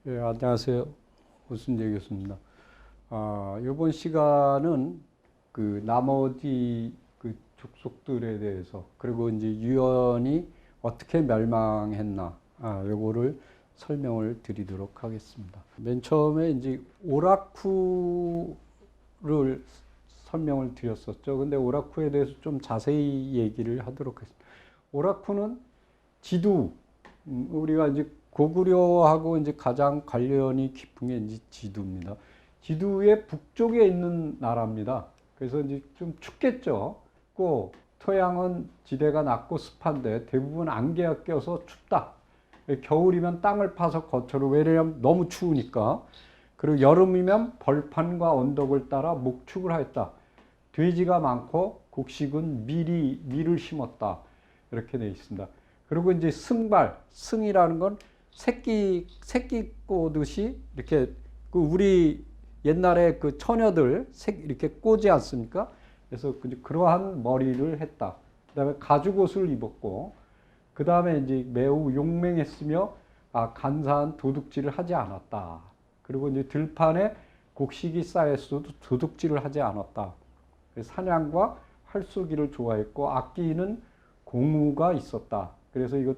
예, 안녕하세요. 오순재 교수입니다. 이번 시간은 그 나머지 그 족속들에 대해서, 그리고 이제 유연이 어떻게 멸망했나, 요거를 설명을 드리도록 하겠습니다. 맨 처음에 이제 오라쿠를 설명을 드렸었죠. 근데 오라쿠에 대해서 좀 자세히 얘기를 하도록 하겠습니다. 오라쿠는 지도, 우리가 이제 고구려하고 이제 가장 관련이 깊은 게 이제 지두입니다. 지두의 북쪽에 있는 나라입니다. 그래서 이제 좀 춥겠죠. 꼭 토양은 지대가 낮고 습한데 대부분 안개가 껴서 춥다. 겨울이면 땅을 파서 거처로, 왜냐하면 너무 추우니까. 그리고 여름이면 벌판과 언덕을 따라 목축을 하였다. 돼지가 많고 곡식은 밀을 심었다. 이렇게 되어 있습니다. 그리고 이제 승이라는 건 새끼 꼬듯이 이렇게, 그 우리 옛날에 그 처녀들 이렇게 꼬지 않습니까? 그래서 그러한 머리를 했다. 그 다음에 가죽옷을 입었고, 그 다음에 이제 매우 용맹했으며, 간사한 도둑질을 하지 않았다. 그리고 이제 들판에 곡식이 쌓였어도 도둑질을 하지 않았다. 사냥과 활쏘기를 좋아했고, 악기는 공우가 있었다. 그래서 이거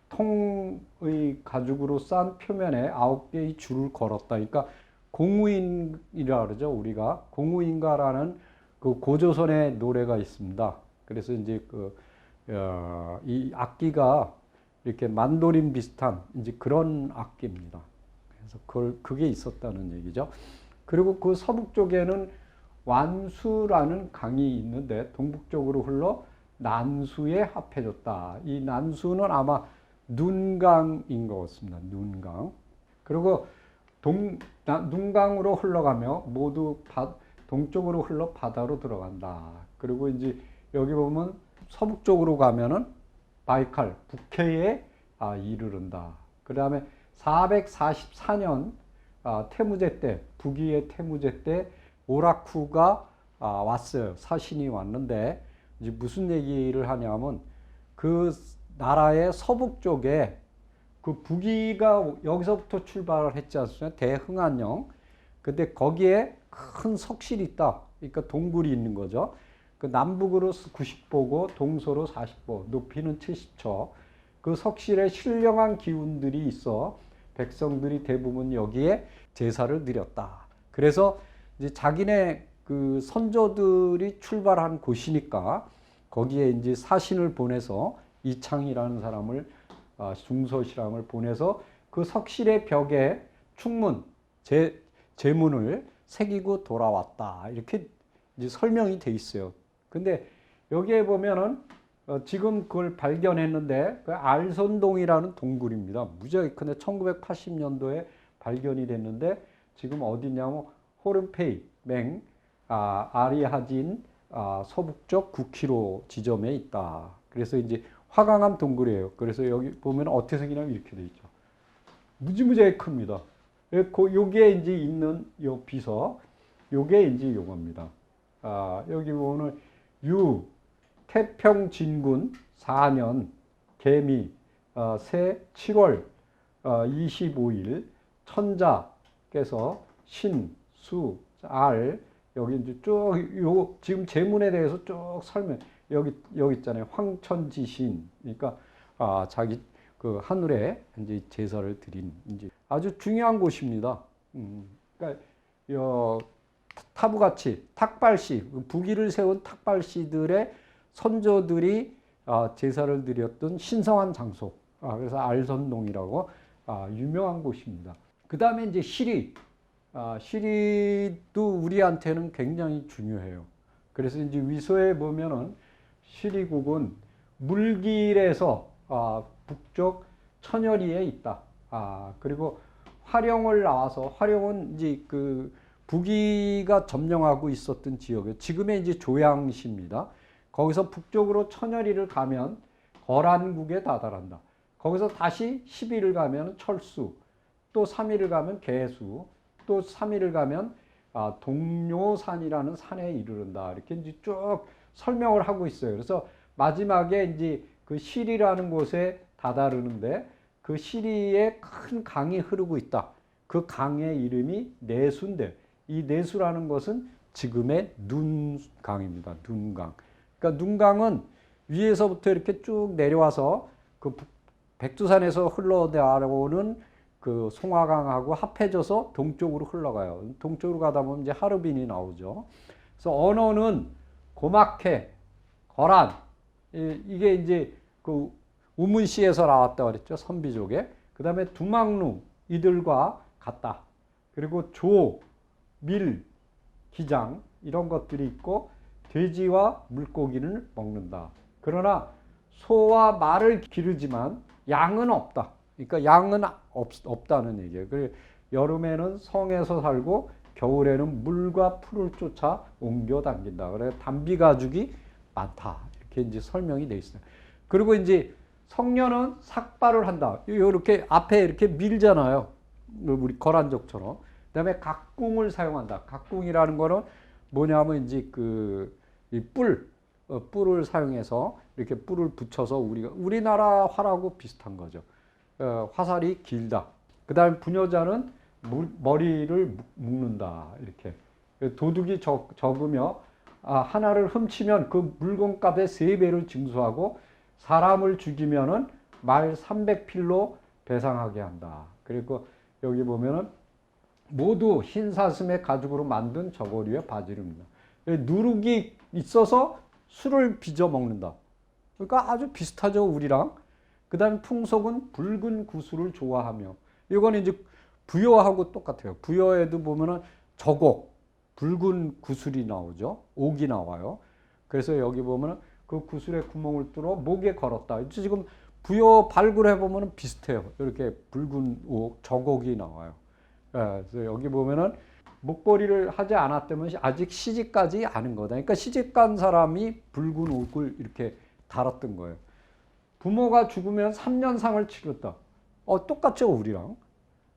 통의 가죽으로 싼 표면에 9개의 줄을 걸었다. 그러니까 공우인이라 그러죠. 우리가 공우인가라는 그 고조선의 노래가 있습니다. 그래서 이제 이 악기가 이렇게 만도린 비슷한 이제 그런 악기입니다. 그래서 그게 있었다는 얘기죠. 그리고 그 서북 쪽에는 완수라는 강이 있는데 동북쪽으로 흘러 난수에 합해졌다. 이 난수는 아마 눈강인 것 같습니다. 눈강. 그리고 눈강으로 흘러가며 모두 동쪽으로 흘러 바다로 들어간다. 그리고 이제 여기 보면 서북쪽으로 가면은 바이칼, 북해에 이르른다. 그 다음에 444년 태무제 때, 북위의 태무제 때 오라쿠가 왔어요. 사신이 왔는데, 이제 무슨 얘기를 하냐면, 그 나라의 서북 쪽에 그 북위가 여기서부터 출발을 했지 않습니까? 대흥안령. 근데 거기에 큰 석실이 있다. 그러니까 동굴이 있는 거죠. 그 남북으로 90보고 동서로 40보, 높이는 70초. 그 석실에 신령한 기운들이 있어 백성들이 대부분 여기에 제사를 드렸다. 그래서 이제 자기네 그 선조들이 출발한 곳이니까 거기에 이제 사신을 보내서 이창이라는 사람을, 중서실함을 보내서 그 석실의 벽에 충문, 제문을 새기고 돌아왔다. 이렇게 이제 설명이 돼 있어요. 근데 여기에 보면은 지금 그걸 발견했는데 그 알선동이라는 동굴입니다. 무지하게 큰데 1980년도에 발견이 됐는데 지금 어디냐면 호르페이 아리하진 서북쪽 9km 지점에 있다. 그래서 이제 화강암 동굴이에요. 그래서 여기 보면 어떻게 생기냐면 이렇게 돼 있죠. 무지무지하게 큽니다. 요게 이제 있는 요 비서, 요게 이제 요겁니다. 여기 보면 태평진군 4년 개미 새 7월 25일 천자께서 신수 알, 여기 이제 쭉 지금 제문에 대해서 쭉 설명, 여기 있잖아요. 황천지신. 그러니까 자기 그 하늘에 이제 제사를 드린 이제 아주 중요한 곳입니다. 그러니까 타부같이 탁발시, 북위를 세운 탁발시들의 선조들이 제사를 드렸던 신성한 장소. 그래서 알선동이라고 유명한 곳입니다. 그 다음에 이제 시리도 우리한테는 굉장히 중요해요. 그래서 이제 위서에 보면은 시리국은 물길에서 북쪽 천여리에 있다. 그리고 화령을 나와서, 화령은 이제 그 북위가 점령하고 있었던 지역이에요. 지금의 이제 조양시입니다. 거기서 북쪽으로 천여리를 가면 거란국에 다다른다. 거기서 다시 10일을 가면 철수, 또 3일을 가면 개수, 또 3일을 가면 동료산이라는 산에 이르른다. 이렇게 이제 쭉 설명을 하고 있어요. 그래서 마지막에 이제 그 시리라는 곳에 다다르는데 그 시리에 큰 강이 흐르고 있다. 그 강의 이름이 내수인데 이 내수라는 것은 지금의 눈강입니다. 눈강. 그러니까 눈강은 위에서부터 이렇게 쭉 내려와서 그 백두산에서 흘러내려오는 그 송화강하고 합해져서 동쪽으로 흘러가요. 동쪽으로 가다 보면 이제 하르빈이 나오죠. 그래서 언어는 고막해, 거란, 이게 이제 그 우문시에서 나왔다고 그랬죠. 선비족에. 그 다음에 두막루, 이들과 같다. 그리고 조, 밀, 기장, 이런 것들이 있고, 돼지와 물고기를 먹는다. 그러나 소와 말을 기르지만 양은 없다. 그러니까 양은 없다는 얘기예요. 그래서 여름에는 성에서 살고 겨울에는 물과 풀을 쫓아 옮겨 다닌다. 그래서 단비 가죽이 많다. 이렇게 이제 설명이 되어 있어요. 그리고 이제 성녀는 삭발을 한다. 이렇게 앞에 이렇게 밀잖아요. 우리 거란족처럼. 그다음에 각궁을 사용한다. 각궁이라는 거는 뭐냐면 이제 이 뿔을 사용해서 이렇게 뿔을 붙여서 우리나라 활하고 비슷한 거죠. 화살이 길다. 그다음에 부녀자는 머리를 묶는다. 이렇게 도둑이 적으며 하나를 훔치면 그 물건값의 3배를 징수하고 사람을 죽이면은 말 300필로 배상하게 한다. 그리고 여기 보면은 모두 흰 사슴의 가죽으로 만든 저고리의 바지를 입는다. 누룩이 있어서 술을 빚어 먹는다. 그러니까 아주 비슷하죠, 우리랑. 그 다음에 풍속은 붉은 구슬을 좋아하며. 이거는 이제 부여하고 똑같아요. 부여에도 보면은 저곡, 붉은 구슬이 나오죠. 옥이 나와요. 그래서 여기 보면은 그 구슬에 구멍을 뚫어 목에 걸었다. 지금 부여 발굴해 보면은 비슷해요. 이렇게 붉은 옥, 저곡이 나와요. 그래서 여기 보면은 목걸이를 하지 않았다면 아직 시집가지 않은 거다. 그러니까 시집간 사람이 붉은 옥을 이렇게 달았던 거예요. 부모가 죽으면 3년상을 치렀다. 똑같죠, 우리랑.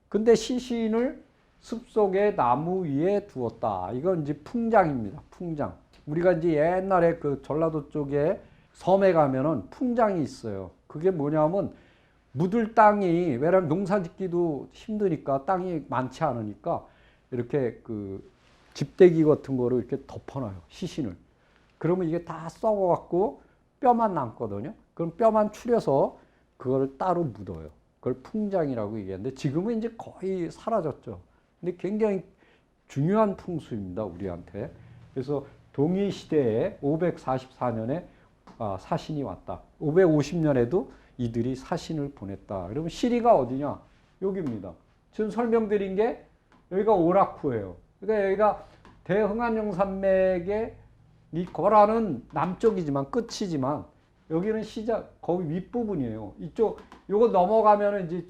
근데 시신을 숲속에 나무 위에 두었다. 이건 이제 풍장입니다. 풍장. 우리가 이제 옛날에 그 전라도 쪽에 섬에 가면은 풍장이 있어요. 그게 뭐냐면 묻을 땅이, 왜냐면 농사 짓기도 힘드니까 땅이 많지 않으니까 이렇게 그 집대기 같은 거를 이렇게 덮어놔요. 시신을. 그러면 이게 다 썩어갖고 뼈만 남거든요. 그럼 뼈만 추려서 그걸 따로 묻어요. 그걸 풍장이라고 얘기하는데 지금은 이제 거의 사라졌죠. 근데 굉장히 중요한 풍수입니다, 우리한테. 그래서 동이시대에 544년에 사신이 왔다. 550년에도 이들이 사신을 보냈다. 그러면 시리가 어디냐? 여기입니다. 지금 설명드린 게 여기가 오라쿠예요. 그러니까 여기가 대흥안용산맥의 이 거란은 남쪽이지만 끝이지만 여기는 시작 거기 윗부분이에요. 이쪽 요거 넘어가면은 이제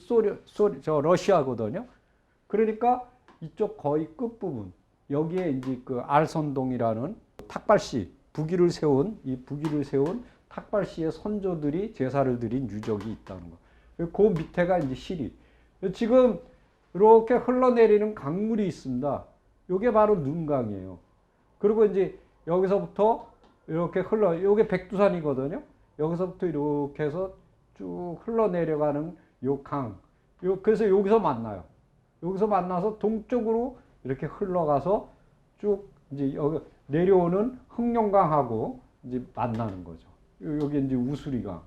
러시아거든요. 그러니까 이쪽 거의 끝부분 여기에 이제 그 알선동이라는 탁발시 부기를 세운 탁발시의 선조들이 제사를 드린 유적이 있다는 거. 그 밑에가 이제 시리. 지금 이렇게 흘러내리는 강물이 있습니다. 이게 바로 눈강이에요. 그리고 이제 여기서부터 이렇게 이게 백두산이거든요. 여기서부터 이렇게 해서 쭉 흘러내려가는 요 강. 그래서 여기서 만나요. 여기서 만나서 동쪽으로 이렇게 흘러가서 쭉 이제 여기 내려오는 흑룡강하고 이제 만나는 거죠. 여기 이제 우수리강.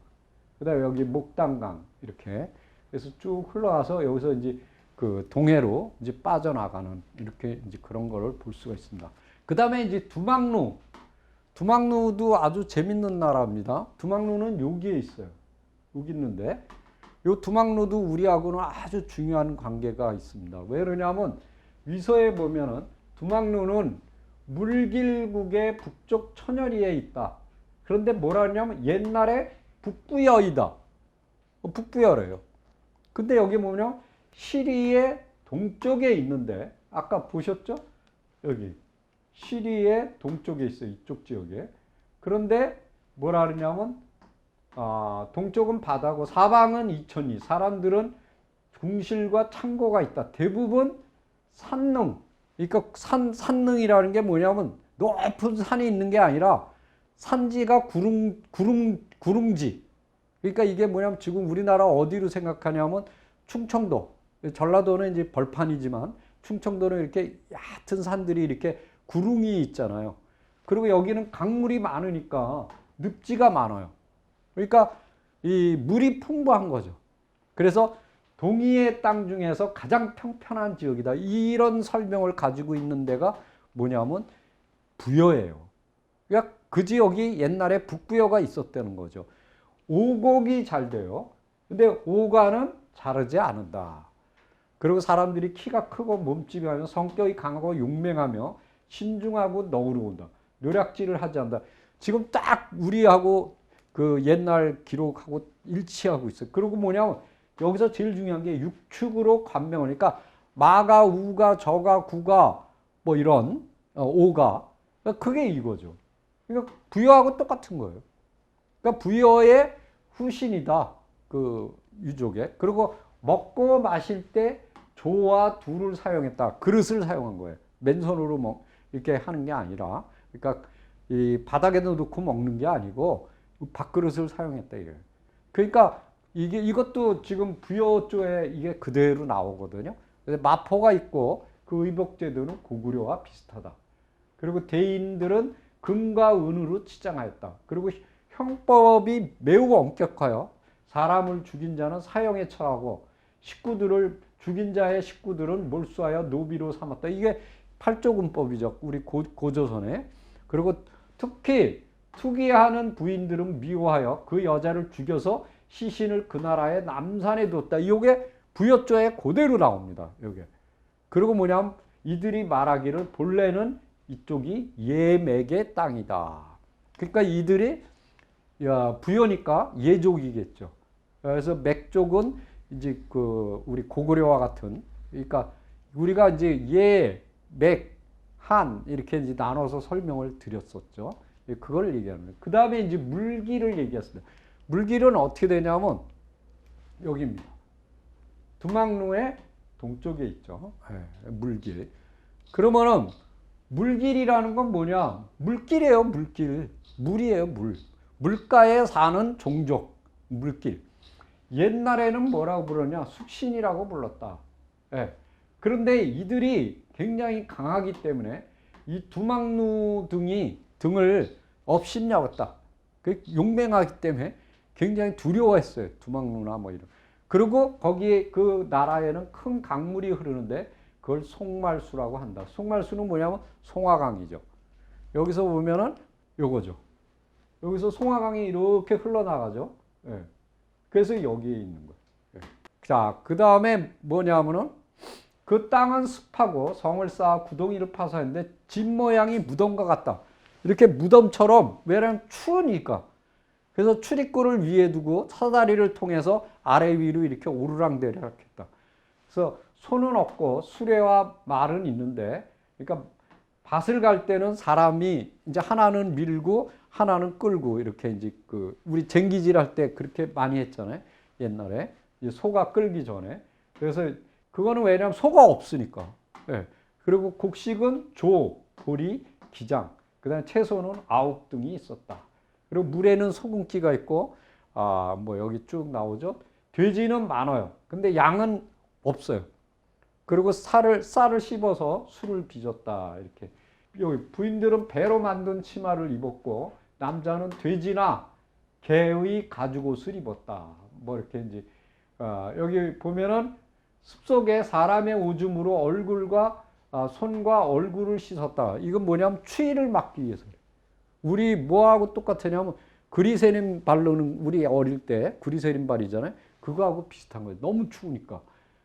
그 다음에 여기 목당강. 이렇게. 그래서 쭉 흘러가서 여기서 이제 그 동해로 이제 빠져나가는 이렇게 이제 그런 거를 볼 수가 있습니다. 그 다음에 이제 두막루. 두막루도 아주 재밌는 나라입니다. 두막루는 여기에 있어요. 여기 있는데, 이 두막루도 우리하고는 아주 중요한 관계가 있습니다. 왜 그러냐면, 위서에 보면은 두막루는 물길국의 북쪽 천여리에 있다. 그런데 뭐라 하냐면, 옛날에 북부여이다. 북부여래요. 근데 여기 보면, 시리의 동쪽에 있는데, 아까 보셨죠? 여기. 시리의 동쪽에 있어요. 이쪽 지역에. 그런데 뭐라 그러냐면 동쪽은 바다고 사방은 이천리. 사람들은 궁실과 창고가 있다. 대부분 산릉. 그러니까 산릉이라는 게 뭐냐면 높은 산이 있는 게 아니라 산지가 구릉지. 그러니까 이게 뭐냐면 지금 우리나라 어디로 생각하냐면 충청도. 전라도는 이제 벌판이지만 충청도는 이렇게 얕은 산들이 이렇게 구릉이 있잖아요. 그리고 여기는 강물이 많으니까 늪지가 많아요. 그러니까 이 물이 풍부한 거죠. 그래서 동해의 땅 중에서 가장 평평한 지역이다. 이런 설명을 가지고 있는 데가 뭐냐면 부여예요. 그러니까 그 지역이 옛날에 북부여가 있었다는 거죠. 오곡이 잘 돼요. 근데 오가는 자르지 않는다. 그리고 사람들이 키가 크고 몸집이 하면 성격이 강하고 용맹하며 신중하고 너그러운다. 노략질을 하지 않는다. 지금 딱 우리하고 그 옛날 기록하고 일치하고 있어요. 그리고 뭐냐면 여기서 제일 중요한 게 육축으로 관명을. 그러니까 마가, 우가, 저가, 구가 뭐 이런 오가. 그러니까 그게 이거죠. 그러니까 부여하고 똑같은 거예요. 그러니까 부여의 후신이다. 그 유족에. 그리고 먹고 마실 때 조와 두를 사용했다. 그릇을 사용한 거예요. 맨손으로 이렇게 하는 게 아니라. 그러니까 이 바닥에도 놓고 먹는 게 아니고 밥그릇을 사용했다 이거예요. 그러니까 이것도 지금 부여조에 이게 그대로 나오거든요. 마포가 있고 그 의복제도는 고구려와 비슷하다. 그리고 대인들은 금과 은으로 치장하였다. 그리고 형법이 매우 엄격하여 사람을 죽인 자는 사형에 처하고 죽인 자의 식구들은 몰수하여 노비로 삼았다. 이게 팔조금법이죠. 우리 고조선에. 그리고 특히 투기하는 부인들은 미워하여 그 여자를 죽여서 시신을 그 나라의 남산에 뒀다. 이게 부여조에 그대로 나옵니다. 요게. 그리고 뭐냐면 이들이 말하기를 본래는 이쪽이 예맥의 땅이다. 그러니까 이들이 부여니까 예족이겠죠. 그래서 맥족은 이제 그 우리 고구려와 같은, 그러니까 우리가 이제 예, 맥, 한 이렇게 이제 나눠서 설명을 드렸었죠. 그걸 얘기하는 거예요. 그 다음에 이제 물길을 얘기했습니다. 물길은 어떻게 되냐면 여기입니다. 두막루의 동쪽에 있죠. 물길. 그러면은 물길이라는 건 뭐냐? 물길이에요, 물길. 물이에요, 물. 물가에 사는 종족, 물길. 옛날에는 뭐라고 부르냐? 숙신이라고 불렀다. 그런데 이들이 굉장히 강하기 때문에 이 두막루 등을 업신여겼다. 용맹하기 때문에 굉장히 두려워했어요. 두막루나 뭐 이런. 그리고 거기에 그 나라에는 큰 강물이 흐르는데 그걸 송말수라고 한다. 송말수는 뭐냐면 송화강이죠. 여기서 보면은 요거죠. 여기서 송화강이 이렇게 흘러나가죠. 그래서 여기에 있는 거예요. 자, 그 다음에 뭐냐면은 그 땅은 습하고 성을 쌓아 구덩이를 파서 했는데 집 모양이 무덤과 같다. 이렇게 무덤처럼, 왜냐면 추우니까. 그래서 출입구를 위에 두고 사다리를 통해서 아래 위로 이렇게 오르락내리락 했다. 그래서 소는 없고 수레와 말은 있는데, 그러니까 밭을 갈 때는 사람이 이제 하나는 밀고 하나는 끌고 이렇게 이제 우리 쟁기질 할 때 그렇게 많이 했잖아요. 옛날에. 이제 소가 끌기 전에. 그래서 그거는 왜냐하면 소가 없으니까. 그리고 곡식은 조, 보리, 기장. 그 다음에 채소는 아욱 등이 있었다. 그리고 물에는 소금기가 있고, 뭐 여기 쭉 나오죠. 돼지는 많아요. 근데 양은 없어요. 그리고 쌀을 씹어서 술을 빚었다. 이렇게. 여기 부인들은 배로 만든 치마를 입었고, 남자는 돼지나 개의 가죽옷을 입었다. 뭐 이렇게 이제, 여기 보면은 숲속에 사람의 오줌으로 얼굴과 손과 얼굴을 씻었다. 이건 뭐냐면 추위를 막기 위해서. 우리 뭐하고 똑같으냐면 그리세린 바르는, 우리 어릴 때 그리세린 발이잖아요. 그거하고 비슷한 거예요. 너무 추우니까.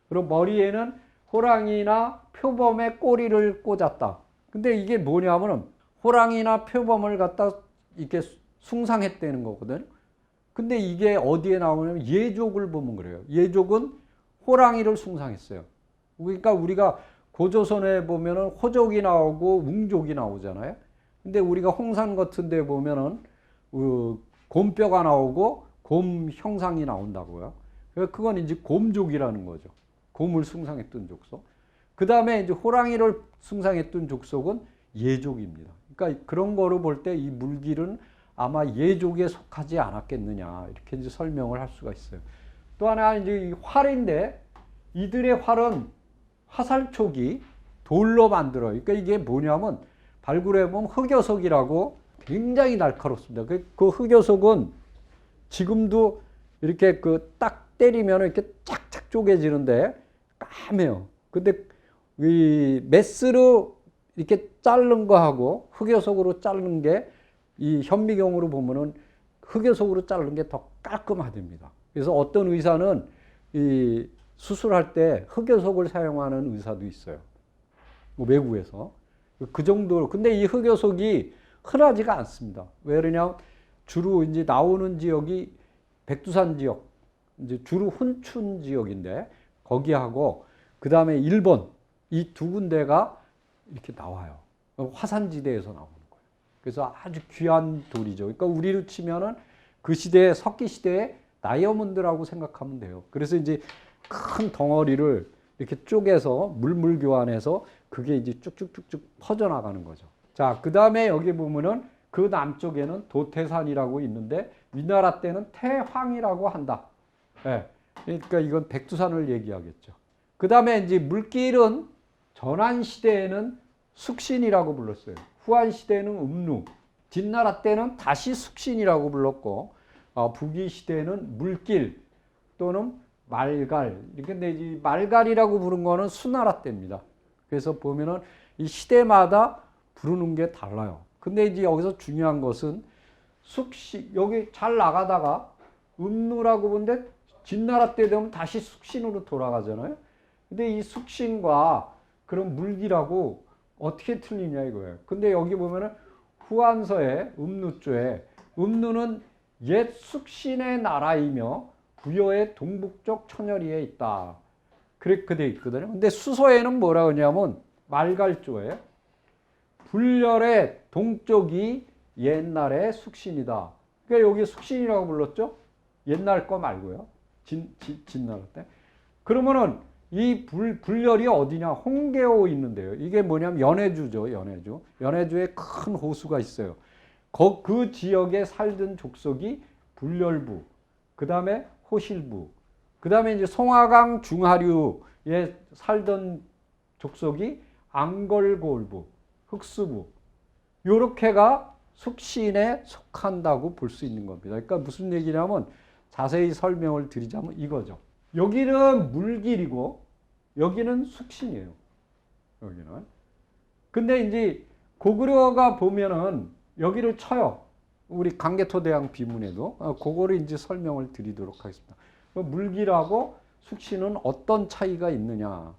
그리고 머리에는 호랑이나 표범의 꼬리를 꽂았다. 근데 이게 뭐냐면은 호랑이나 표범을 갖다 이렇게 숭상했다는 거거든요. 근데 이게 어디에 나오냐면 예족을 보면 그래요. 예족은 호랑이를 숭상했어요. 그러니까 우리가 고조선에 보면은 호족이 나오고 웅족이 나오잖아요. 근데 우리가 홍산 같은 데 보면은 곰뼈가 나오고 곰 형상이 나온다고요. 그건 이제 곰족이라는 거죠. 곰을 숭상했던 족속. 그 다음에 이제 호랑이를 숭상했던 족속은 예족입니다. 그러니까 그런 거로 볼 때 이 물길은 아마 예족에 속하지 않았겠느냐, 이렇게 이제 설명을 할 수가 있어요. 또 하나 이제 이 활인데, 이들의 활은 화살촉이 돌로 만들어요. 그러니까 이게 뭐냐면 발굴해보면 흑요석이라고 굉장히 날카롭습니다. 그 흑요석은 지금도 이렇게 그 딱 때리면 이렇게 쫙쫙 쪼개지는데 까매요. 근데 이 메스로 이렇게 자른 거하고 흑요석으로 자른 게 이 현미경으로 보면은 흑요석으로 자른 게 더 깔끔하답니다. 그래서 어떤 의사는 이 수술할 때 흑요석을 사용하는 의사도 있어요. 뭐 외국에서. 그 정도로. 근데 이 흑요석이 흔하지가 않습니다. 왜 그러냐면 주로 이제 나오는 지역이 백두산 지역, 이제 주로 훈춘 지역인데 거기하고 그 다음에 일본 이 두 군데가 이렇게 나와요. 화산지대에서 나오는 거예요. 그래서 아주 귀한 돌이죠. 그러니까 우리로 치면은 그 시대에 석기 시대에 다이아몬드라고 생각하면 돼요. 그래서 이제 큰 덩어리를 이렇게 쪼개서 물물 교환해서 그게 이제 쭉쭉쭉쭉 퍼져나가는 거죠. 자, 그 다음에 여기 보면은 그 남쪽에는 도태산이라고 있는데 위나라 때는 태황이라고 한다. 예. 그러니까 이건 백두산을 얘기하겠죠. 그 다음에 이제 물길은 전환 시대에는 숙신이라고 불렀어요. 후한 시대에는 음루. 진나라 때는 다시 숙신이라고 불렀고, 부기 시대에는 물길 또는 말갈. 근데 이 말갈이라고 부른 거는 수나라 때입니다. 그래서 보면은 이 시대마다 부르는 게 달라요. 근데 이제 여기서 중요한 것은 숙신, 여기 잘 나가다가 음루라고 보는데 진나라 때 되면 다시 숙신으로 돌아가잖아요. 근데 이 숙신과 그런 물기라고 어떻게 틀리냐 이거예요. 근데 여기 보면은 후한서의 음루조에 음루는 옛 숙신의 나라이며 부여의 동북쪽 천여리에 있다. 그렇게 되어 있거든요. 근데 수서에는 뭐라 그러냐면 말갈조에 불렬의 동쪽이 옛날의 숙신이다. 그러니까 여기 숙신이라고 불렀죠. 옛날 거 말고요. 진나라 때. 그러면은 이 불렬이 어디냐? 홍계호 있는데요. 이게 뭐냐면 연해주죠. 연해주. 연해주에 큰 호수가 있어요. 그 지역에 살던 족속이 불렬부, 그 다음에 호실부, 그 다음에 이제 송화강 중하류에 살던 족속이 앙걸골부, 흑수부, 요렇게가 숙신에 속한다고 볼 수 있는 겁니다. 그러니까 무슨 얘기냐면 자세히 설명을 드리자면 이거죠. 여기는 물길이고 여기는 숙신이에요. 여기는. 근데 이제 고구려가 보면은 여기를 쳐요. 우리 강개토대왕 비문에도 그거를 이제 설명을 드리도록 하겠습니다. 물길하고 숙신은 어떤 차이가 있느냐.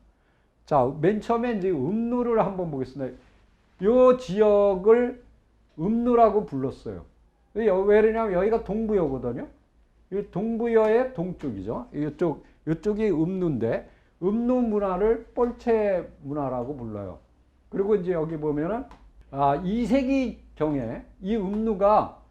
자, 맨 처음에 이제 음루를 한번 보겠습니다. 이 지역을 음루라고 불렀어요. 왜 그러냐면 여기가 동부여거든요. 이 동부여의 동쪽이죠. 이쪽이 음루인데 음루 문화를 뻘체 문화라고 불러요. 그리고 이제 여기 보면은 2세기 경에 이 음루가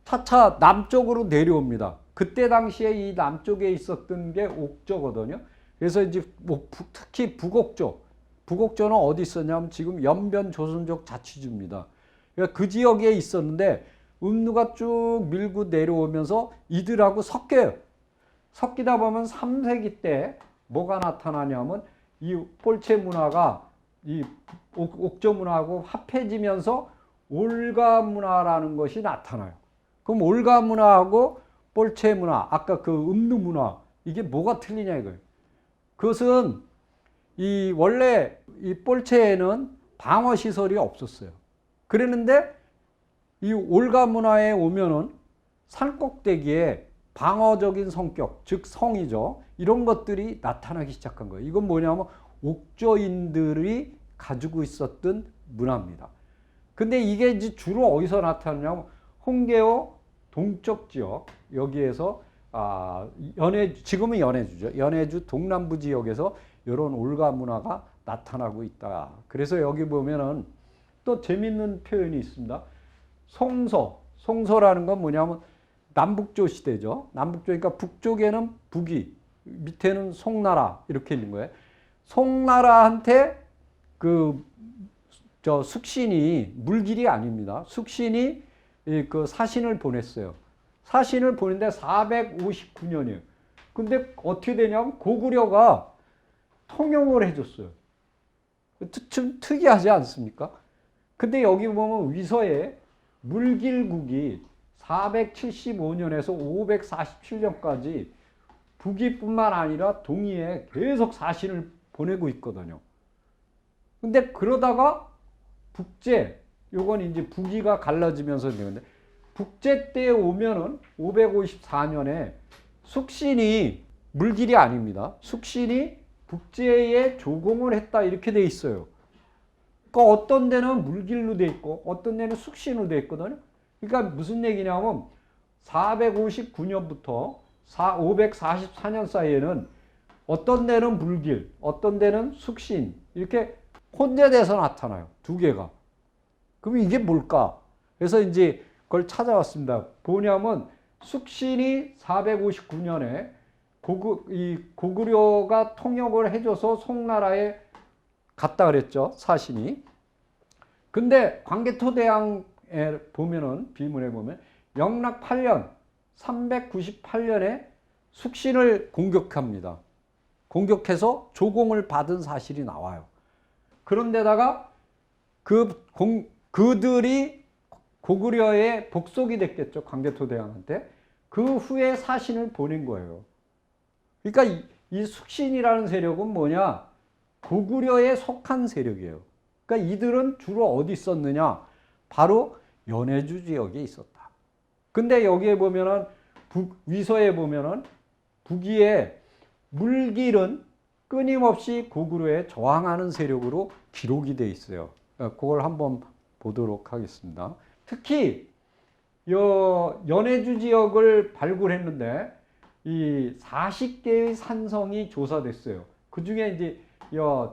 차차 남쪽으로 내려옵니다. 그때 당시에 이 남쪽에 있었던 게 옥저거든요. 그래서 이제 뭐 특히 북옥조는 어디 있었냐면 지금 연변 조선족 자치주입니다. 그러니까 그 지역에 있었는데 음루가 쭉 밀고 내려오면서 이들하고 섞여요. 섞이다 보면 3세기 때 뭐가 나타나냐면 이 폴체 문화가 이 옥조 문화하고 합해지면서 올가 문화라는 것이 나타나요. 그럼 올가 문화하고 폴체 문화, 아까 그 음루 문화, 이게 뭐가 틀리냐 이거예요. 그것은 이 원래 이 폴체에는 방어 시설이 없었어요. 그랬는데 이 올가 문화에 오면은 산꼭대기에 방어적인 성격, 즉 성이죠. 이런 것들이 나타나기 시작한 거예요. 이건 뭐냐면 옥조인들이 가지고 있었던 문화입니다. 근데 이게 이제 주로 어디서 나타나냐면 홍계호 동쪽 지역, 여기에서 지금은 연해주죠. 연해주 동남부 지역에서 이런 올가 문화가 나타나고 있다. 그래서 여기 보면은 또 재밌는 표현이 있습니다. 송서라는 건 뭐냐면 남북조 시대죠. 남북조니까 북쪽에는 북이, 밑에는 송나라 이렇게 있는 거예요. 송나라한테 숙신이 물길이 아닙니다. 숙신이 그 사신을 보냈어요. 사신을 보냈는데 459년이에요. 근데 어떻게 되냐면 고구려가 통용을 해줬어요. 좀 특이하지 않습니까? 근데 여기 보면 위서에 물길국이 475년에서 547년까지 북위뿐만 아니라 동위에 계속 사신을 보내고 있거든요. 근데 그러다가 북제, 요건 이제 북위가 갈라지면서 되는데, 북제 때 오면은 554년에 숙신이 물길이 아닙니다. 숙신이 북제에 조공을 했다 이렇게 돼 있어요. 그러니까 어떤 데는 물길로 돼 있고 어떤 데는 숙신으로 돼 있거든요. 그러니까 무슨 얘기냐면 459년부터 544년 사이에는 어떤 데는 물길, 어떤 데는 숙신 이렇게 혼재돼서 나타나요. 두 개가. 그럼 이게 뭘까? 그래서 이제 그걸 찾아왔습니다. 뭐냐면 숙신이 459년에 고구려가 통역을 해줘서 송나라에 갔다 그랬죠. 사신이. 근데 광개토대왕에 보면은 비문에 보면 영락 8년 398년에 숙신을 공격합니다. 공격해서 조공을 받은 사실이 나와요. 그런데다가 그들이 고구려의 복속이 됐겠죠. 광개토대왕한테. 그 후에 사신을 보낸 거예요. 그러니까 이 숙신이라는 세력은 뭐냐? 고구려에 속한 세력이에요. 그러니까 이들은 주로 어디 있었느냐? 바로 연해주 지역에 있었다. 근데 여기에 보면은 위서에 보면은 북위에 물길은 끊임없이 고구려에 저항하는 세력으로 기록이 돼 있어요. 그걸 한번 보도록 하겠습니다. 특히 연해주 지역을 발굴했는데 이 40개의 산성이 조사됐어요. 그 중에 이제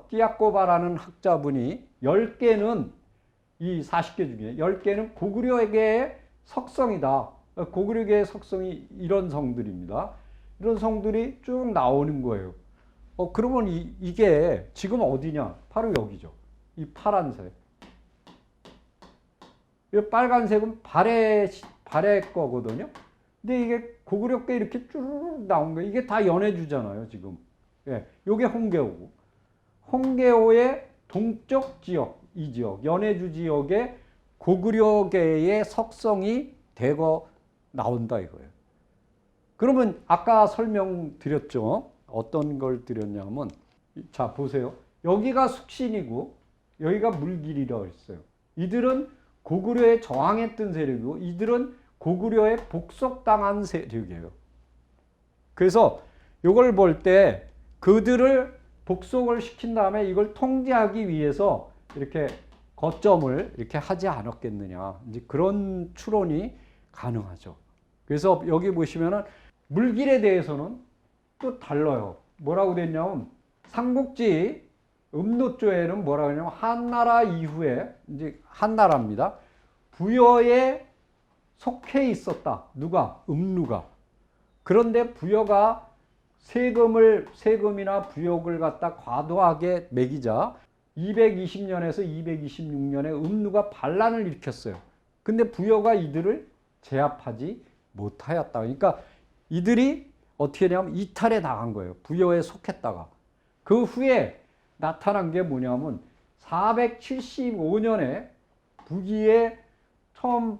띠아꼬바라는 학자분이 10개는 이 40개 중에 10개는 고구려계의 석성이다. 고구려계의 석성이 이런 성들입니다. 이런 성들이 쭉 나오는 거예요. 그러면 이게 지금 어디냐? 바로 여기죠. 이 파란색. 이 빨간색은 발해 거거든요. 근데 이게 고구려계 이렇게 쭉 나온 거예요. 이게 다 연해주잖아요, 지금. 예, 요게 홍계호고. 홍계호의 동쪽 지역, 이 지역, 연해주 지역에 고구려계의 석성이 대거 나온다 이거예요. 그러면 아까 설명드렸죠. 어떤 걸 드렸냐면, 자, 보세요. 여기가 숙신이고, 여기가 물길이라고 했어요. 이들은 고구려에 저항했던 세력이고, 이들은 고구려에 복속당한 세력이에요. 그래서 이걸 볼 때 그들을 복속을 시킨 다음에 이걸 통제하기 위해서 이렇게 거점을 이렇게 하지 않았겠느냐. 이제 그런 추론이 가능하죠. 그래서 여기 보시면은 물길에 대해서는 또 달라요. 뭐라고 됐냐면 삼국지 음노조에는 뭐라고 하냐면 한나라 이후에 이제 한나라입니다. 부여에 속해 있었다. 누가? 음루가. 그런데 부여가 세금이나 부역을 갖다 과도하게 매기자 220년에서 226년에 음루가 반란을 일으켰어요. 근데 부여가 이들을 제압하지 못하였다. 그러니까 이들이 어떻게 되냐면 이탈에 나간 거예요. 부여에 속했다가. 그 후에 나타난 게 뭐냐면 475년에 북위에 처음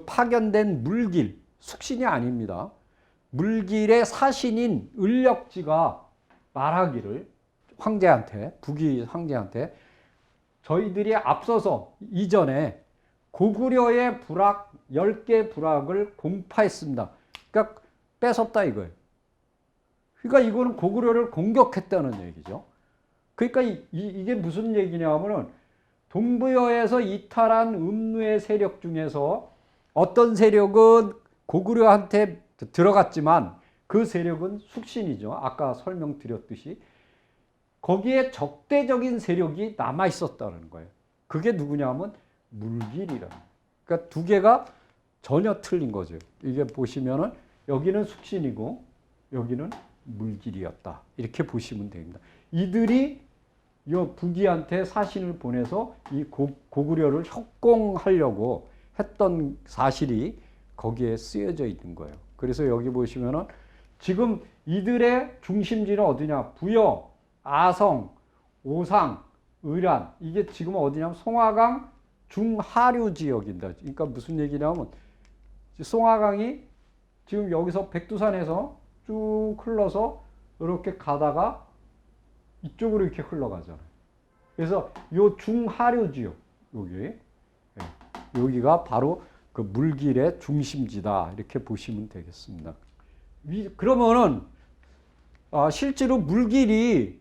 파견된 물길, 숙신이 아닙니다. 물길의 사신인 을력지가 말하기를 황제한테, 북위 황제한테 저희들이 앞서서 이전에 고구려의 부락 10개 부락을 공파했습니다. 그러니까 뺏었다 이거예요. 그러니까 이거는 고구려를 공격했다는 얘기죠. 그러니까 이게 무슨 얘기냐면은 동부여에서 이탈한 음루의 세력 중에서 어떤 세력은 고구려한테 들어갔지만 그 세력은 숙신이죠. 아까 설명드렸듯이 거기에 적대적인 세력이 남아 있었다는 거예요. 그게 누구냐면 물길이라는. 그러니까 두 개가 전혀 틀린 거죠. 이게 보시면은 여기는 숙신이고 여기는 물길이었다. 이렇게 보시면 됩니다. 이들이 이 북위한테 사신을 보내서 이 고구려를 협공하려고 했던 사실이 거기에 쓰여져 있는 거예요. 그래서 여기 보시면은 지금 이들의 중심지는 어디냐? 부여, 아성, 오상, 의란. 이게 지금 어디냐면 송화강 중하류 지역입니다. 그러니까 무슨 얘기냐면 송화강이 지금 여기서 백두산에서 쭉 흘러서 이렇게 가다가 이쪽으로 이렇게 흘러가잖아요. 그래서 요 중하류 지역, 여기가 바로 그 물길의 중심지다. 이렇게 보시면 되겠습니다. 그러면은 실제로 물길이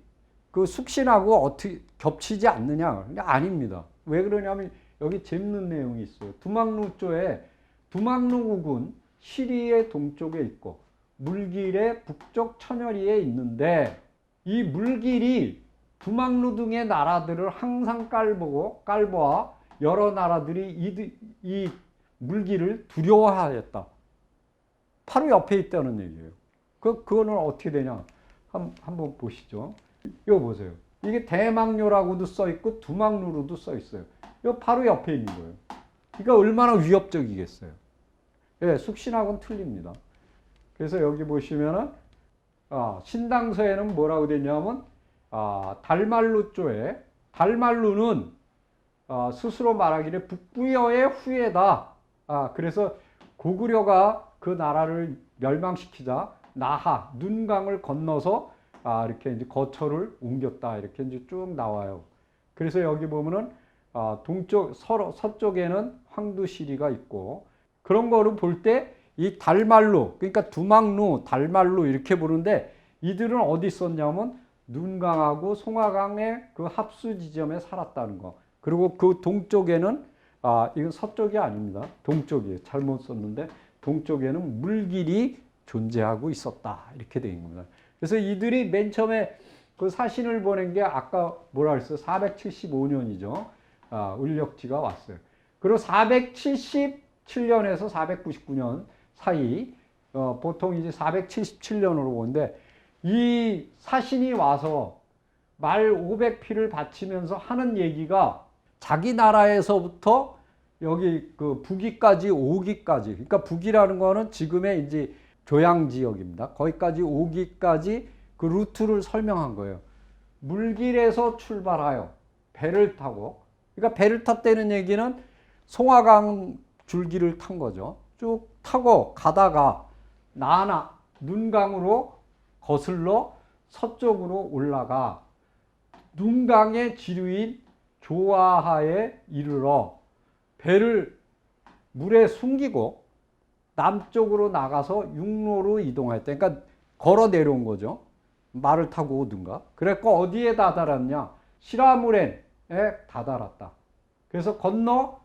그 숙신하고 어떻게 겹치지 않느냐? 아닙니다. 왜 그러냐면 여기 재밌는 내용이 있어요. 두막루조에 두막루국은 시리의 동쪽에 있고 물길의 북쪽 천여리에 있는데 이 물길이 두막루 등의 나라들을 항상 깔보아 여러 나라들이 이 물길을 두려워하였다. 바로 옆에 있다는 얘기예요. 그거는 어떻게 되냐? 한번 보시죠. 이거 보세요. 이게 대망료라고도 써 있고 두막루로도 써 있어요. 이거 바로 옆에 있는 거예요. 그러니까 얼마나 위협적이겠어요. 예, 숙신하고는 틀립니다. 그래서 여기 보시면은 신당서에는 뭐라고 되냐면 달말루조에 달말루는 스스로 말하기를 북부여의 후예다. 그래서 고구려가 그 나라를 멸망시키자 나하 눈강을 건너서 이렇게 이제 거처를 옮겼다. 이렇게 이제 쭉 나와요. 그래서 여기 보면은 서쪽에는 황두시리가 있고 그런 거를 볼 때 이 달말루 그러니까 두막루, 달말루 이렇게 부르는데 이들은 어디 있었냐면 눈강하고 송화강의 그 합수 지점에 살았다는 거. 그리고 그 동쪽에는 이건 서쪽이 아닙니다. 동쪽이에요. 잘못 썼는데 동쪽에는 물길이 존재하고 있었다. 이렇게 되어 있는 겁니다. 그래서 이들이 맨 처음에 그 사신을 보낸 게 아까 뭐라 그랬어요? 475년이죠. 을력지가 왔어요. 그리고 477년에서 499년 사이 보통 이제 477년으로 보는데 이 사신이 와서 말 500피를 바치면서 하는 얘기가 자기 나라에서부터 여기 그 북위까지 오기까지 그러니까 북이라는 거는 지금의 이제 조양 지역입니다. 거기까지 오기까지 그 루트를 설명한 거예요. 물길에서 출발하여 배를 타고 그러니까 배를 탔다는 얘기는 송화강 줄기를 탄 거죠. 쭉 타고 가다가 눈강으로 거슬러 서쪽으로 올라가 눈강의 지류인 조화하에 이르러 배를 물에 숨기고 남쪽으로 나가서 육로로 이동했다. 그러니까 걸어 내려온 거죠. 말을 타고 오든가. 그래서 어디에 다다랐냐? 시라무렌에 다다랐다. 그래서 건너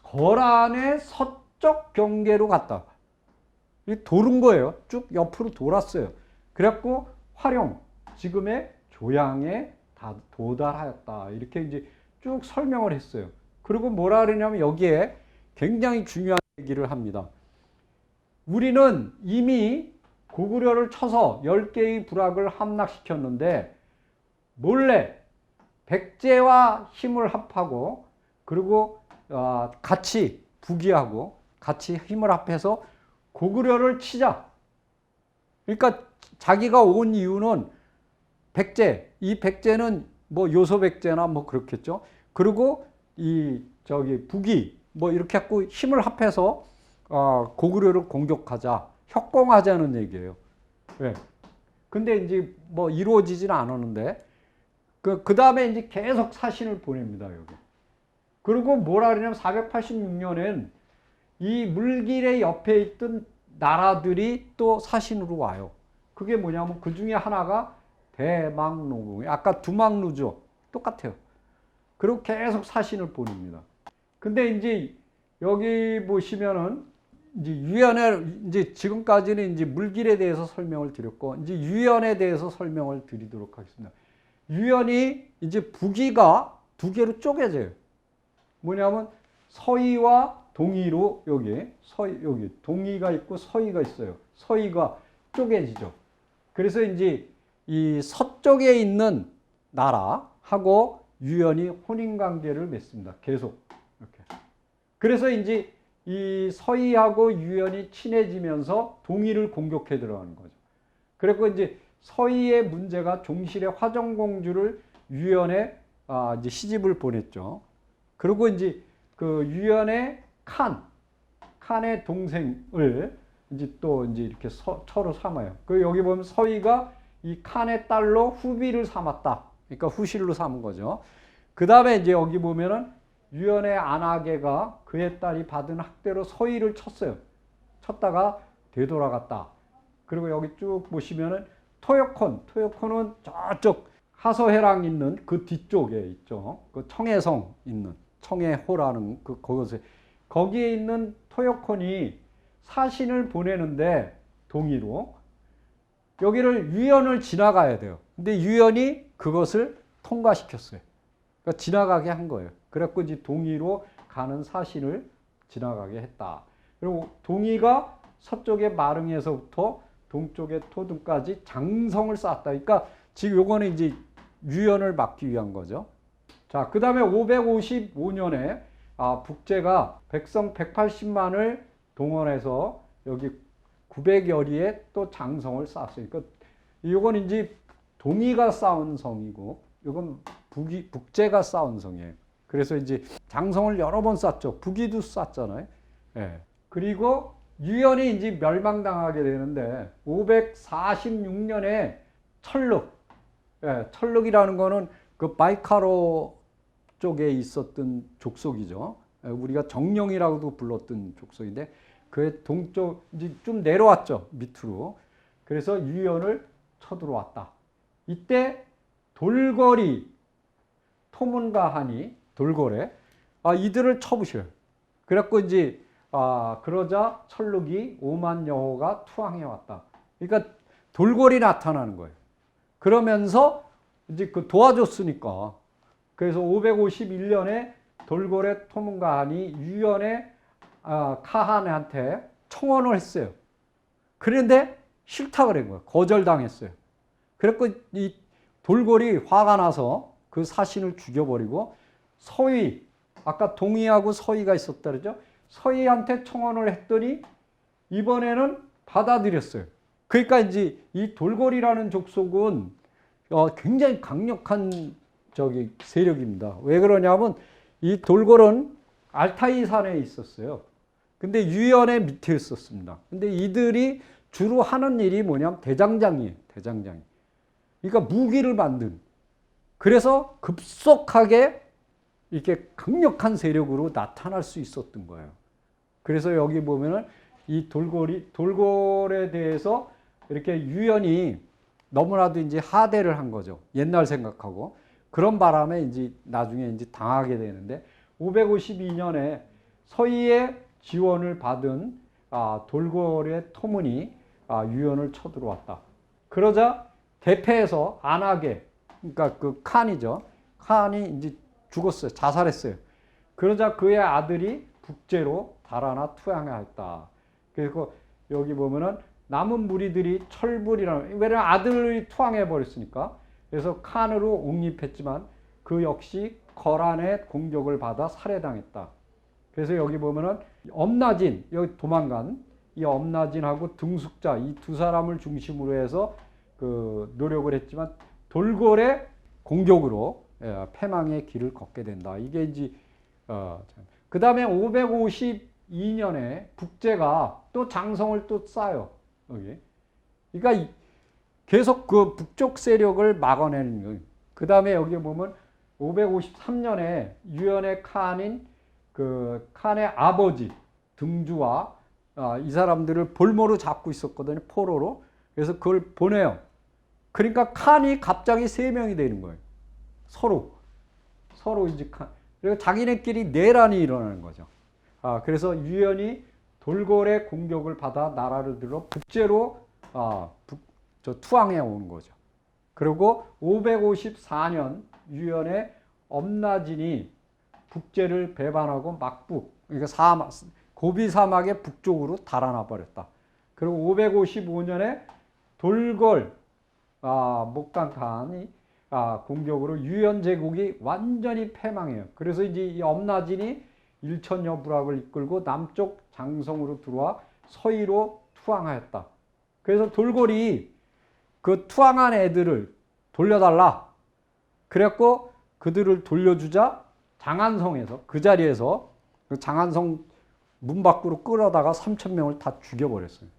거란의 서쪽 경계로 갔다. 도른 거예요. 쭉 옆으로 돌았어요. 그래갖고 화룡, 지금의 조양에 도달하였다. 이렇게 이제 쭉 설명을 했어요. 그리고 뭐라 그러냐면 여기에 굉장히 중요한 얘기를 합니다. 우리는 이미 고구려를 쳐서 10개의 부락을 함락시켰는데 몰래 백제와 힘을 합하고 그리고 같이 부귀하고 같이 힘을 합해서 고구려를 치자. 그러니까 자기가 온 이유는 이 백제는 뭐 요소백제나 뭐 그렇겠죠. 그리고 북이 뭐 이렇게 갖고 힘을 합해서 고구려를 공격하자, 협공하자는 얘기예요. 왜? 근데 이제 뭐 이루어지지는 않았는데 그 다음에 이제 계속 사신을 보냅니다, 여기. 그리고 뭐라 그러냐면 486년엔 이 물길의 옆에 있던 나라들이 또 사신으로 와요. 그게 뭐냐면 그 중에 하나가 대망루, 아까 두막루죠. 똑같아요. 그리고 계속 사신을 보냅니다. 근데 이제 여기 보시면은 이제 이제 지금까지는 이제 물길에 대해서 설명을 드렸고 이제 유연에 대해서 설명을 드리도록 하겠습니다. 유연이 이제 북위가 두 개로 쪼개져요. 뭐냐면 서위와 동위로 여기 동위가 있고 서위가 있어요. 서위가 쪼개지죠. 그래서 이제 이 서쪽에 있는 나라하고 유연이 혼인 관계를 맺습니다. 계속 이렇게. 그래서 이제 이 서위하고 유연이 친해지면서 동위를 공격해 들어가는 거죠. 그리고 이제 서희의 문제가 종실의 화정공주를 유연에 이제 시집을 보냈죠. 그리고 이제 그 유연의 칸의 동생을 이제 또 이제 이렇게 처로 삼아요. 그 여기 보면 서희가 이 칸의 딸로 후비를 삼았다. 그러니까 후실로 삼은 거죠. 그 다음에 이제 여기 보면은 유연의 안하계가 그의 딸이 받은 학대로 서희를 쳤어요. 쳤다가 되돌아갔다. 그리고 여기 쭉 보시면은 토요콘은 저쪽 하서해랑 있는 그 뒤쪽에 있죠. 그 청해성 있는 청해호라는 그곳에 거기에 있는 토요콘이 사신을 보내는데 동의로 여기를 유연을 지나가야 돼요. 근데 유연이 그것을 통과시켰어요. 그러니까 지나가게 한 거예요. 그래갖고 이제 동의로 가는 사신을 지나가게 했다. 그리고 동의가 서쪽의 마릉에서부터 동쪽의 토등까지 장성을 쌓았다. 그러니까 지금 요거는 이제 유연을 막기 위한 거죠. 자, 그 다음에 555년에 북제가 백성 180만을 동원해서 여기 900여리에 또 장성을 쌓았어요. 그러니까 이건 이제 동의가 쌓은 성이고 이건 북제가 쌓은 성이에요. 그래서 이제 장성을 여러 번 쌓죠. 북이도 쌓잖아요. 예. 그리고 유연이 이제 멸망당하게 되는데 546년에 철륵, 철륵이라는 거는 그 바이카로 쪽에 있었던 족속이죠. 우리가 정령이라고도 불렀던 족속인데 그 동쪽 이제 좀 내려왔죠. 밑으로. 그래서 유연을 쳐들어왔다. 이때 돌거리 토문과 한이 돌고래 이들을 쳐부셔요. 그래갖고 이제 그러자 철륵이 5만 여호가 투항해 왔다. 그러니까 돌궐이 나타나는 거예요. 그러면서 이제 그 도와줬으니까. 그래서 551년에 돌궐의 토문과 한이 유연의 카한한테 청원을 했어요. 그런데 싫다 그런 거예요. 거절당했어요. 그래갖고 이 돌궐이 화가 나서 그 사신을 죽여버리고 서희, 아까 동의하고 서희가 있었다 그러죠. 서희한테 청원을 했더니 이번에는 받아들였어요. 그러니까 이제 이 돌궐이라는 족속은 굉장히 강력한 세력입니다. 왜 그러냐면 이 돌궐은 알타이 산에 있었어요. 근데 유연의 밑에 있었습니다. 근데 이들이 주로 하는 일이 뭐냐면 대장장이에요. 대장장이. 그러니까 무기를 만든. 그래서 급속하게 이렇게 강력한 세력으로 나타날 수 있었던 거예요. 그래서 여기 보면은 이 돌궐에 대해서 이렇게 유연이 너무나도 이제 하대를 한 거죠. 옛날 생각하고. 그런 바람에 이제 나중에 이제 당하게 되는데 552년에 서희의 지원을 받은 돌궐의 토문이 유연을 쳐들어왔다. 그러자 대패해서 안하계, 그러니까 그 칸이죠. 칸이 이제 죽었어요. 자살했어요. 그러자 그의 아들이 북제로 달아나 투항했다. 그리고 여기 보면은 남은 무리들이 철불이라는, 왜냐면 아들이 투항해 버렸으니까. 그래서 칸으로 옹립했지만 그 역시 거란의 공격을 받아 살해당했다. 그래서 여기 보면은 엄나진, 여기 도망간 이 엄나진하고 등숙자 이 두 사람을 중심으로 해서 그 노력을 했지만 돌궐의 공격으로 패망의 길을 걷게 된다. 이게 이제 그 다음에 552년에 북제가 또 장성을 또 쌓아요. 여기. 그러니까 계속 그 북쪽 세력을 막아내는 거예요. 그 다음에 여기 보면 553년에 유연의 칸인 그 칸의 아버지 등주와 이 사람들을 볼모로 잡고 있었거든요. 포로로. 그래서 그걸 보내요. 그러니까 칸이 갑자기 3명이 되는 거예요. 서로 이제 칸. 그리고 자기네끼리 내란이 일어나는 거죠. 그래서 유연이 돌궐의 공격을 받아 나라를 들어 북제로 투항해 오는 거죠. 그리고 554년 유연의 엄나진이 북제를 배반하고 막북, 그러니까 고비 사막의 북쪽으로 달아나 버렸다. 그리고 555년에 돌궐 목강칸이 공격으로 유연 제국이 완전히 패망해요. 그래서 이제 이 엄나진이 일천여 부락을 이끌고 남쪽 장성으로 들어와 서희로 투항하였다. 그래서 돌궐이 그 투항한 애들을 돌려달라. 그랬고 그들을 돌려주자 장안성에서 그 자리에서 그 장안성 문 밖으로 끌어다가 3,000명을 다 죽여버렸어요.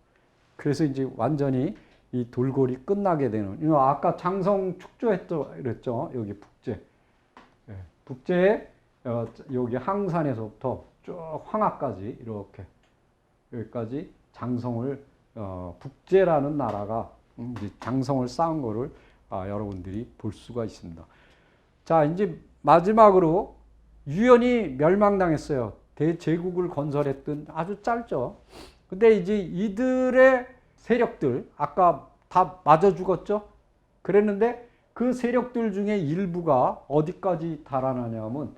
그래서 이제 완전히 이 돌골이 끝나게 되는. 아까 장성 축조했죠, 그랬죠. 여기 북제. 북제에 여기 항산에서부터 쭉 황하까지 이렇게 여기까지 장성을 북제라는 나라가 이제 장성을 쌓은 거를 여러분들이 볼 수가 있습니다. 자, 이제 마지막으로 유연이 멸망당했어요. 대제국을 건설했던 아주 짧죠. 근데 이제 이들의 세력들 아까 다 맞아 죽었죠. 그랬는데 그 세력들 중에 일부가 어디까지 달아나냐면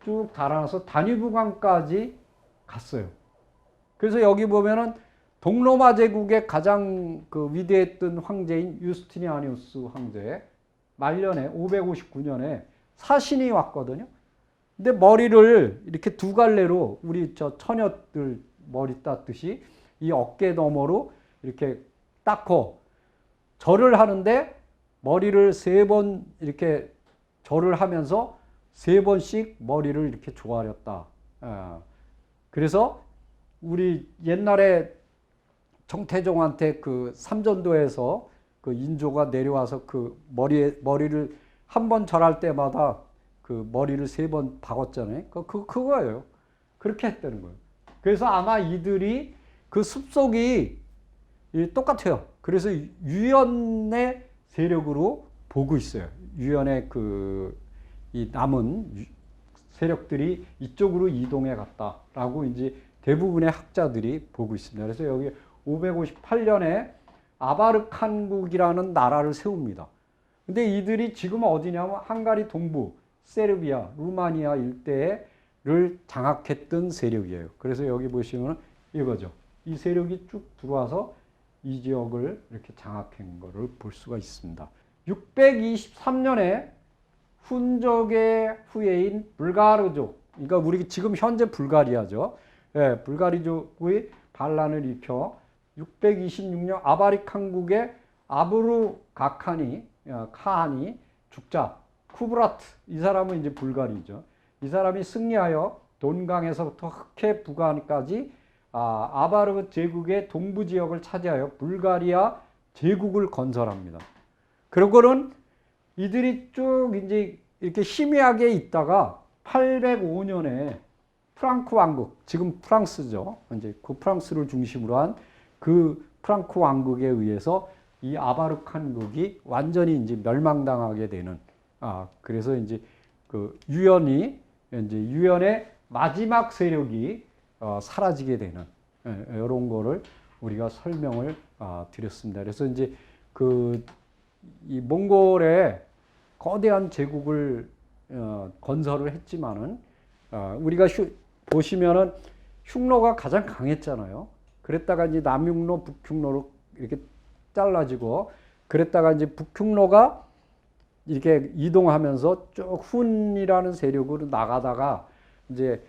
쭉 달아나서 다뉴브강까지 갔어요. 그래서 여기 보면은 동로마 제국의 가장 그 위대했던 황제인 유스티니아누스 황제 말년에 559년에 사신이 왔거든요. 근데 머리를 이렇게 두 갈래로 우리 저 처녀들 머리 땄듯이 이 어깨 너머로 이렇게 닦고 절을 하는데 머리를 3번 이렇게 절을 하면서 3번씩 머리를 이렇게 조아렸다. 그래서 우리 옛날에 정태종한테 그 삼전도에서 그 인조가 내려와서 그 머리를 한 번 절할 때마다 그 머리를 3번 박았잖아요. 그거예요. 그렇게 했다는 거예요. 그래서 아마 이들이 그 습속이 똑같아요. 그래서 유연의 세력으로 보고 있어요. 유연의 이 남은 세력들이 이쪽으로 이동해 갔다라고 이제 대부분의 학자들이 보고 있습니다. 그래서 여기 558년에 아바르칸국이라는 나라를 세웁니다. 근데 이들이 지금 어디냐면 헝가리 동부, 세르비아, 루마니아 일대를 장악했던 세력이에요. 그래서 여기 보시면 이거죠. 이 세력이 쭉 들어와서 이 지역을 이렇게 장악한 것을 볼 수가 있습니다. 623년에 훈족의 후예인 불가르족, 그러니까 우리 지금 현재 불가리아죠. 예, 불가리족의 반란을 일으켜 626년 아바르칸국의 아브루 카한이 죽자 쿠브라트, 이 사람은 이제 불가리죠. 이 사람이 승리하여 돈강에서부터 흑해 북한까지 아바르 제국의 동부 지역을 차지하여 불가리아 제국을 건설합니다. 그러고는 이들이 쭉 이제 이렇게 희미하게 있다가 805년에 프랑크 왕국, 지금 프랑스죠. 이제 그 프랑스를 중심으로 한 그 프랑크 왕국에 의해서 이 아바르칸국이 완전히 이제 멸망당하게 되는, 그래서 이제 그 유연의 마지막 세력이 사라지게 되는, 이런 거를 우리가 설명을 드렸습니다. 그래서 이제 이 몽골의 거대한 제국을 건설을 했지만은, 우리가 보시면은 흉노가 가장 강했잖아요. 그랬다가 이제 남흉노, 북흉노로 이렇게 잘라지고, 그랬다가 이제 북흉노가 이렇게 이동하면서 쭉 훈이라는 세력으로 나가다가 이제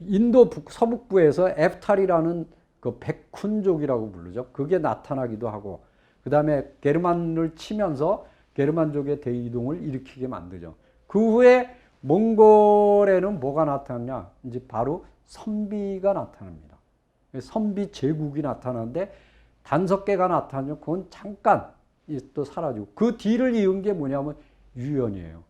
인도 서북부에서 에프탈이라는 그 백훈족이라고 부르죠. 그게 나타나기도 하고, 그 다음에 게르만을 치면서 게르만족의 대이동을 일으키게 만들죠. 그 후에 몽골에는 뭐가 나타났냐? 이제 바로 선비가 나타납니다. 선비 제국이 나타나는데 단석계가 나타나죠. 그건 잠깐 또 사라지고, 그 뒤를 이은 게 뭐냐면 유연이에요.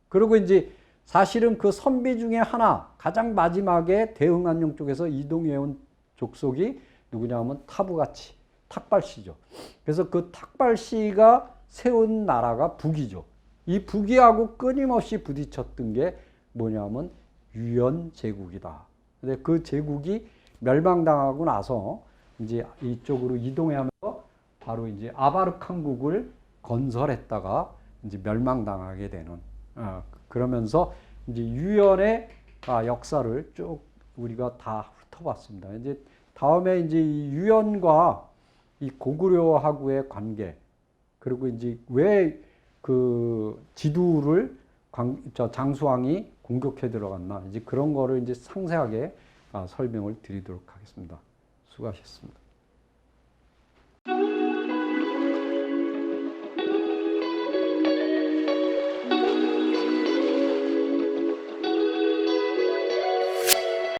그리고 이제 사실은 그 선비 중에 하나, 가장 마지막에 대흥안녕 쪽에서 이동해온 족속이 누구냐면 타부가치, 탁발씨죠. 그래서 그 탁발씨가 세운 나라가 북이죠. 이 북이하고 끊임없이 부딪혔던 게 뭐냐면 유연 제국이다. 근데 그 제국이 멸망당하고 나서 이제 이쪽으로 이동하면서 바로 이제 아바르칸국을 건설했다가 이제 멸망당하게 되는, 그러면서 이제 유연의 역사를 쭉 우리가 다 훑어봤습니다. 이제 다음에 이제 이 유연과 이 고구려하고의 관계, 그리고 이제 왜 그 지두를 장수왕이 공격해 들어갔나, 이제 그런 거를 이제 상세하게 설명을 드리도록 하겠습니다. 수고하셨습니다.